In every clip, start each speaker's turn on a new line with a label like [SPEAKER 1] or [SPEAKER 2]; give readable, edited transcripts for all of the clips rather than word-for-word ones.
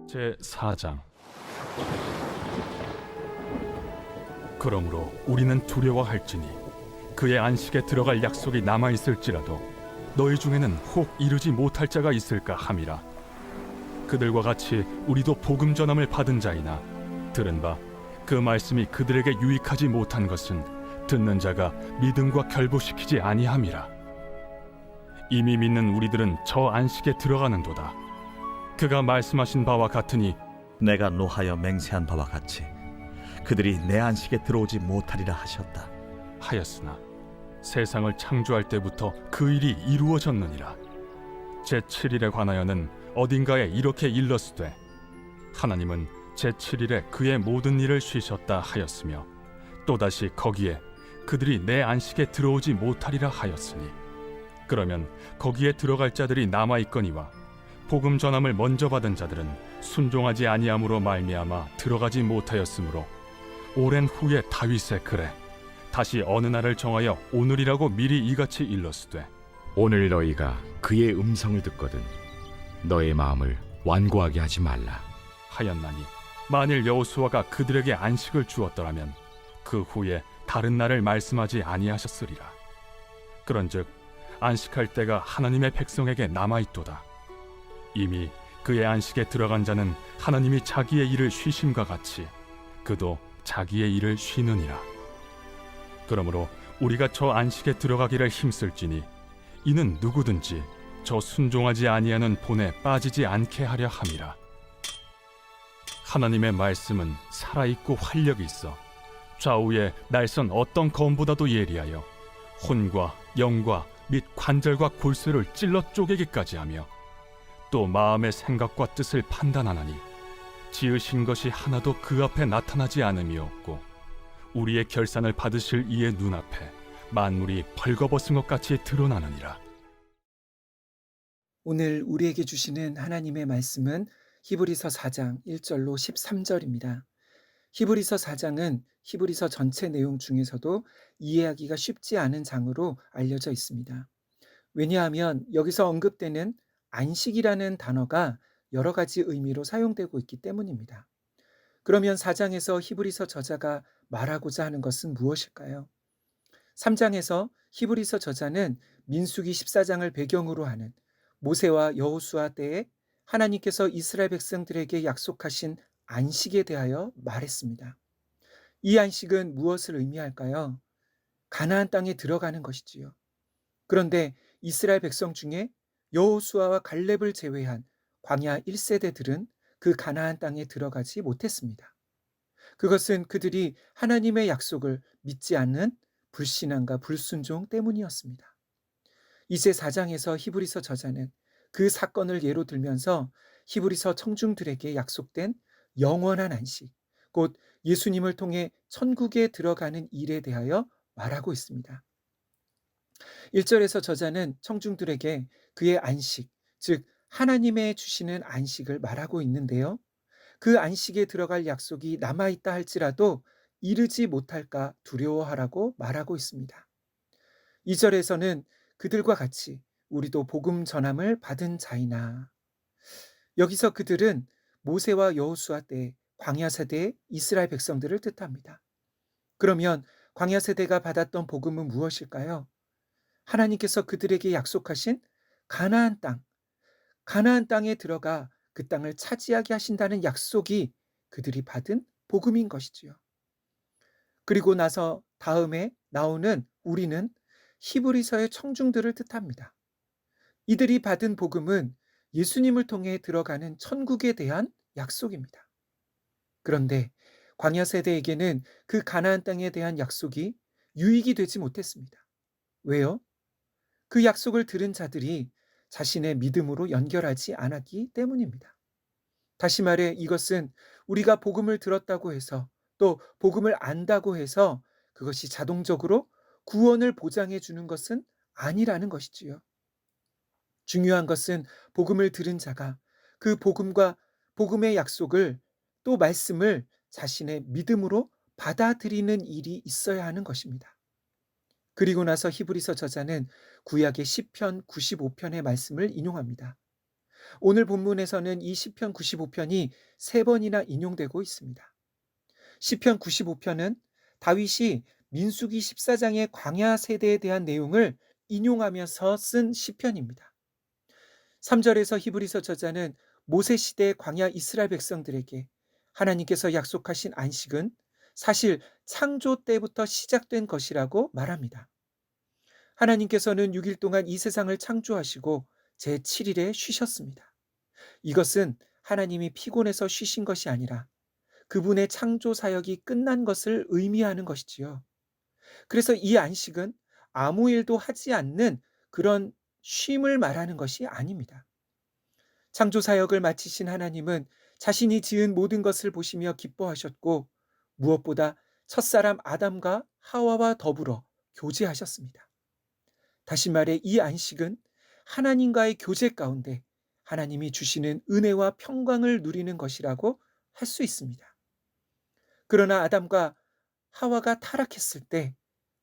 [SPEAKER 1] 제4장. 그러므로 우리는 두려워할지니 그의 안식에 들어갈 약속이 남아있을지라도 너희 중에는 혹 이르지 못할 자가 있을까 함이라. 그들과 같이 우리도 복음 전함을 받은 자이나 들은 바 그 말씀이 그들에게 유익하지 못한 것은 듣는 자가 믿음과 결부시키지 아니함이라. 이미 믿는 우리들은 저 안식에 들어가는도다. 그가 말씀하신 바와 같으니
[SPEAKER 2] 내가 노하여 맹세한 바와 같이 그들이 내 안식에 들어오지 못하리라 하셨다
[SPEAKER 1] 하였으나 세상을 창조할 때부터 그 일이 이루어졌느니라. 제7일에 관하여는 어딘가에 이렇게 일렀으되 하나님은 제7일에 그의 모든 일을 쉬셨다 하였으며 또다시 거기에 그들이 내 안식에 들어오지 못하리라 하였으니 그러면 거기에 들어갈 자들이 남아있거니와 복음 전함을 먼저 받은 자들은 순종하지 아니함으로 말미암아 들어가지 못하였으므로 오랜 후에 다윗의 글에 다시 어느 날을 정하여 오늘이라고 미리 이같이 일렀으되
[SPEAKER 3] 오늘 너희가 그의 음성을 듣거든 너의 마음을 완고하게 하지 말라
[SPEAKER 1] 하였나니 만일 여호수아가 그들에게 안식을 주었더라면 그 후에 다른 날을 말씀하지 아니하셨으리라. 그런즉 안식할 때가 하나님의 백성에게 남아있도다. 이미 그의 안식에 들어간 자는 하나님이 자기의 일을 쉬심과 같이 그도 자기의 일을 쉬느니라. 그러므로 우리가 저 안식에 들어가기를 힘쓸지니 이는 누구든지 저 순종하지 아니하는 본에 빠지지 않게 하려 함이라. 하나님의 말씀은 살아있고 활력이 있어 좌우에 날선 어떤 검보다도 예리하여 혼과 영과 및 관절과 골수를 찔러 쪼개기까지 하며 또 마음의 생각과 뜻을 판단하나니 지으신 것이 하나도 그 앞에 나타나지 않음이 없고 우리의 결산을 받으실 이의 눈앞에 만물이 벌거벗은 것 같이 드러나느니라.
[SPEAKER 4] 오늘 우리에게 주시는 하나님의 말씀은 히브리서 4장 1절로 13절입니다. 히브리서 4장은 히브리서 전체 내용 중에서도 이해하기가 쉽지 않은 장으로 알려져 있습니다. 왜냐하면 여기서 언급되는 안식이라는 단어가 여러 가지 의미로 사용되고 있기 때문입니다. 그러면 4장에서 히브리서 저자가 말하고자 하는 것은 무엇일까요? 3장에서 히브리서 저자는 민수기 14장을 배경으로 하는 모세와 여호수아 때에 하나님께서 이스라엘 백성들에게 약속하신 안식에 대하여 말했습니다. 이 안식은 무엇을 의미할까요? 가나안 땅에 들어가는 것이지요. 그런데 이스라엘 백성 중에 여호수아와 갈렙을 제외한 광야 1세대들은 그 가나안 땅에 들어가지 못했습니다. 그것은 그들이 하나님의 약속을 믿지 않는 불신앙과 불순종 때문이었습니다. 이제 4장에서 히브리서 저자는 그 사건을 예로 들면서 히브리서 청중들에게 약속된 영원한 안식, 곧 예수님을 통해 천국에 들어가는 일에 대하여 말하고 있습니다. 1절에서 저자는 청중들에게 그의 안식, 즉 하나님의 주시는 안식을 말하고 있는데요. 그 안식에 들어갈 약속이 남아있다 할지라도 이르지 못할까 두려워하라고 말하고 있습니다. 2절에서는 그들과 같이 우리도 복음 전함을 받은 자이나. 여기서 그들은 모세와 여호수아 때 광야 세대의 이스라엘 백성들을 뜻합니다. 그러면 광야 세대가 받았던 복음은 무엇일까요? 하나님께서 그들에게 약속하신 가나안 땅, 가나안 땅에 들어가 그 땅을 차지하게 하신다는 약속이 그들이 받은 복음인 것이지요. 그리고 나서 다음에 나오는 우리는 히브리서의 청중들을 뜻합니다. 이들이 받은 복음은 예수님을 통해 들어가는 천국에 대한 약속입니다. 그런데 광야 세대에게는 그 가나안 땅에 대한 약속이 유익이 되지 못했습니다. 왜요? 그 약속을 들은 자들이 자신의 믿음으로 연결하지 않았기 때문입니다. 다시 말해 이것은 우리가 복음을 들었다고 해서 또 복음을 안다고 해서 그것이 자동적으로 구원을 보장해 주는 것은 아니라는 것이지요. 중요한 것은 복음을 들은 자가 그 복음과 복음의 약속을 또 말씀을 자신의 믿음으로 받아들이는 일이 있어야 하는 것입니다. 그리고 나서 히브리서 저자는 구약의 시편 95편의 말씀을 인용합니다. 오늘 본문에서는 이 시편 95편이 3번이나 인용되고 있습니다. 시편 95편은 다윗이 민수기 14장의 광야 세대에 대한 내용을 인용하면서 쓴 시편입니다. 3절에서 히브리서 저자는 모세 시대 광야 이스라엘 백성들에게 하나님께서 약속하신 안식은 사실 창조 때부터 시작된 것이라고 말합니다. 하나님께서는 6일 동안 이 세상을 창조하시고 제7일에 쉬셨습니다. 이것은 하나님이 피곤해서 쉬신 것이 아니라 그분의 창조 사역이 끝난 것을 의미하는 것이지요. 그래서 이 안식은 아무 일도 하지 않는 그런 쉼을 말하는 것이 아닙니다. 창조 사역을 마치신 하나님은 자신이 지은 모든 것을 보시며 기뻐하셨고 무엇보다 첫사람 아담과 하와와 더불어 교제하셨습니다. 다시 말해 이 안식은 하나님과의 교제 가운데 하나님이 주시는 은혜와 평강을 누리는 것이라고 할 수 있습니다. 그러나 아담과 하와가 타락했을 때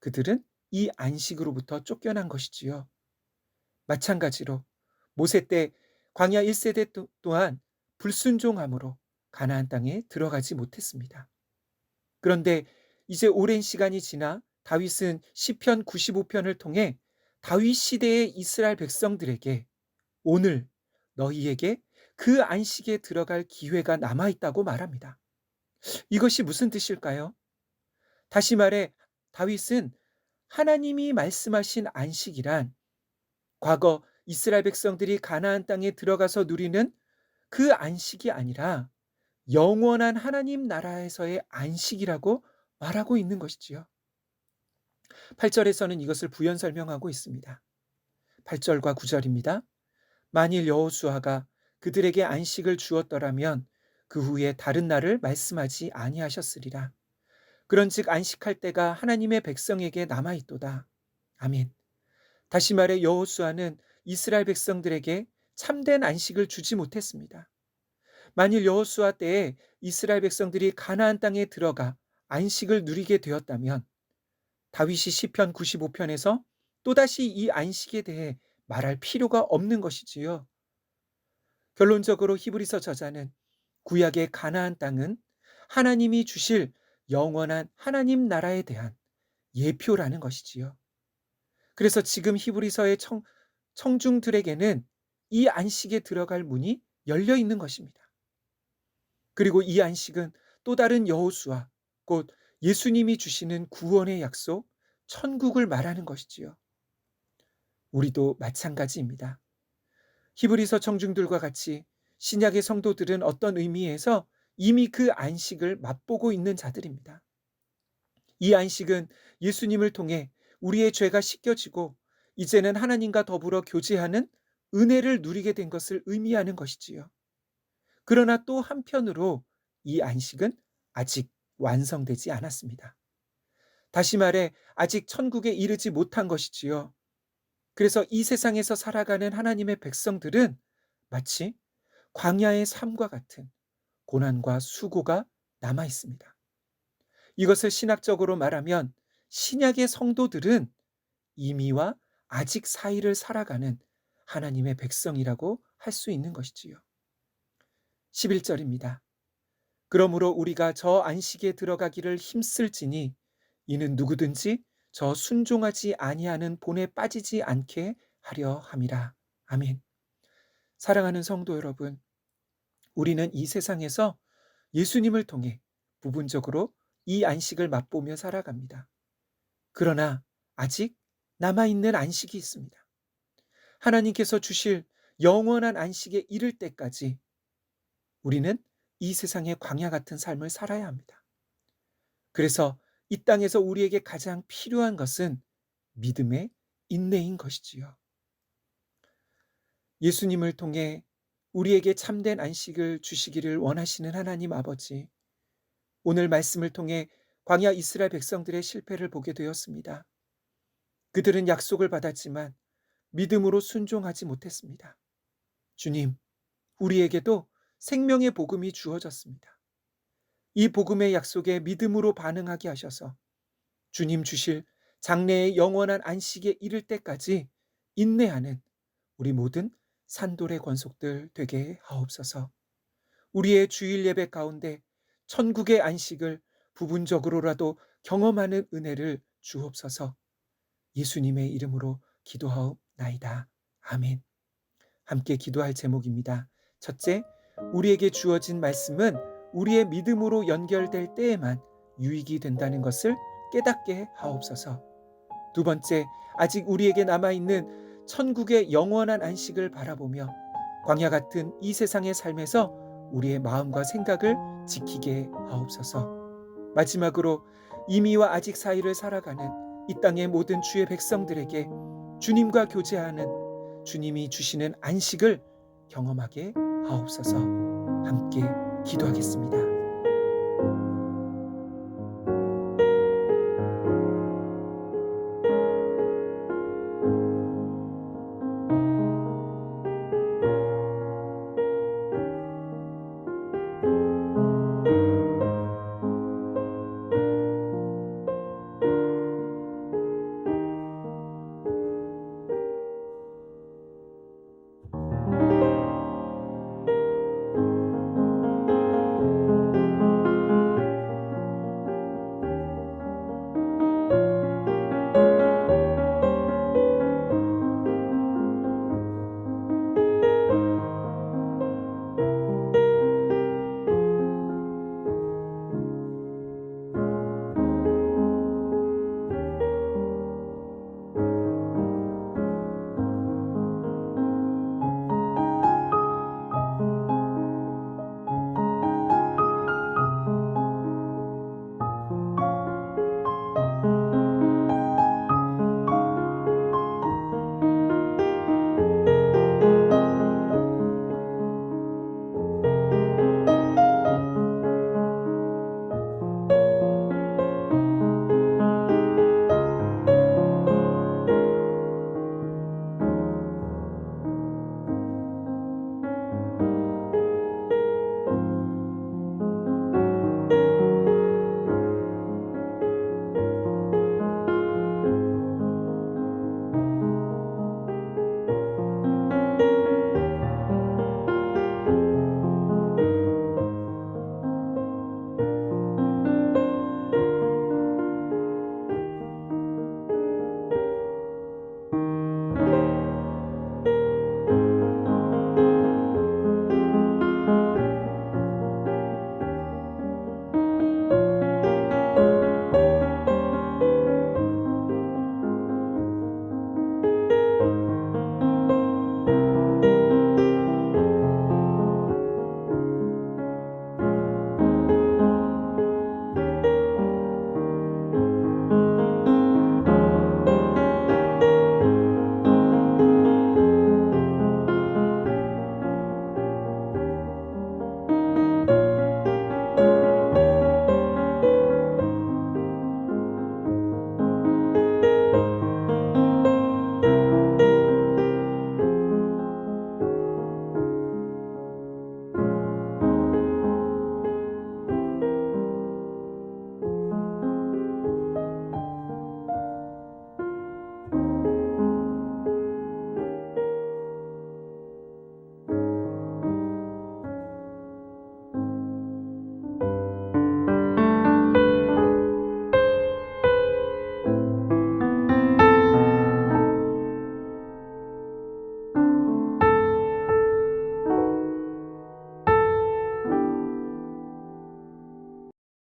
[SPEAKER 4] 그들은 이 안식으로부터 쫓겨난 것이지요. 마찬가지로 모세 때 광야 1세대 또한 불순종함으로 가나안 땅에 들어가지 못했습니다. 그런데 이제 오랜 시간이 지나 다윗은 시편 95편을 통해 다윗 시대의 이스라엘 백성들에게 오늘 너희에게 그 안식에 들어갈 기회가 남아 있다고 말합니다. 이것이 무슨 뜻일까요? 다시 말해 다윗은 하나님이 말씀하신 안식이란 과거 이스라엘 백성들이 가나안 땅에 들어가서 누리는 그 안식이 아니라 영원한 하나님 나라에서의 안식이라고 말하고 있는 것이지요. 8절에서는 이것을 부연 설명하고 있습니다. 8절과 9절입니다. 만일 여호수아가 그들에게 안식을 주었더라면 그 후에 다른 날을 말씀하지 아니하셨으리라. 그런즉 안식할 때가 하나님의 백성에게 남아 있도다. 아멘. 다시 말해 여호수아는 이스라엘 백성들에게 참된 안식을 주지 못했습니다. 만일 여호수아 때에 이스라엘 백성들이 가나안 땅에 들어가 안식을 누리게 되었다면 다윗이 시편 95편에서 또다시 이 안식에 대해 말할 필요가 없는 것이지요. 결론적으로 히브리서 저자는 구약의 가나안 땅은 하나님이 주실 영원한 하나님 나라에 대한 예표라는 것이지요. 그래서 지금 히브리서의 청중들에게는 이 안식에 들어갈 문이 열려 있는 것입니다. 그리고 이 안식은 또 다른 여호수아, 곧 예수님이 주시는 구원의 약속, 천국을 말하는 것이지요. 우리도 마찬가지입니다. 히브리서 청중들과 같이 신약의 성도들은 어떤 의미에서 이미 그 안식을 맛보고 있는 자들입니다. 이 안식은 예수님을 통해 우리의 죄가 씻겨지고 이제는 하나님과 더불어 교제하는 은혜를 누리게 된 것을 의미하는 것이지요. 그러나 또 한편으로 이 안식은 아직 완성되지 않았습니다. 다시 말해 아직 천국에 이르지 못한 것이지요. 그래서 이 세상에서 살아가는 하나님의 백성들은 마치 광야의 삶과 같은 고난과 수고가 남아 있습니다. 이것을 신학적으로 말하면 신약의 성도들은 이미와 아직 사이를 살아가는 하나님의 백성이라고 할 수 있는 것이지요. 11절입니다. 그러므로 우리가 저 안식에 들어가기를 힘쓸지니 이는 누구든지 저 순종하지 아니하는 본에 빠지지 않게 하려 함이라. 아멘. 사랑하는 성도 여러분, 우리는 이 세상에서 예수님을 통해 부분적으로 이 안식을 맛보며 살아갑니다. 그러나 아직 남아있는 안식이 있습니다. 하나님께서 주실 영원한 안식에 이를 때까지 우리는 이 세상의 광야 같은 삶을 살아야 합니다. 그래서 이 땅에서 우리에게 가장 필요한 것은 믿음의 인내인 것이지요. 예수님을 통해 우리에게 참된 안식을 주시기를 원하시는 하나님 아버지, 오늘 말씀을 통해 광야 이스라엘 백성들의 실패를 보게 되었습니다. 그들은 약속을 받았지만 믿음으로 순종하지 못했습니다. 주님, 우리에게도 생명의 복음이 주어졌습니다. 이 복음의 약속에 믿음으로 반응하게 하셔서 주님 주실 장래의 영원한 안식에 이를 때까지 인내하는 우리 모든 산돌의 권속들 되게 하옵소서. 우리의 주일 예배 가운데 천국의 안식을 부분적으로라도 경험하는 은혜를 주옵소서. 예수님의 이름으로 기도하옵나이다. 아멘. 함께 기도할 제목입니다. 첫째, 우리에게 주어진 말씀은 우리의 믿음으로 연결될 때에만 유익이 된다는 것을 깨닫게 하옵소서. 두 번째, 아직 우리에게 남아있는 천국의 영원한 안식을 바라보며 광야 같은 이 세상의 삶에서 우리의 마음과 생각을 지키게 하옵소서. 마지막으로 이미와 아직 사이를 살아가는 이 땅의 모든 주의 백성들에게 주님과 교제하는 주님이 주시는 안식을 경험하게 하옵소서. 함께 기도하겠습니다.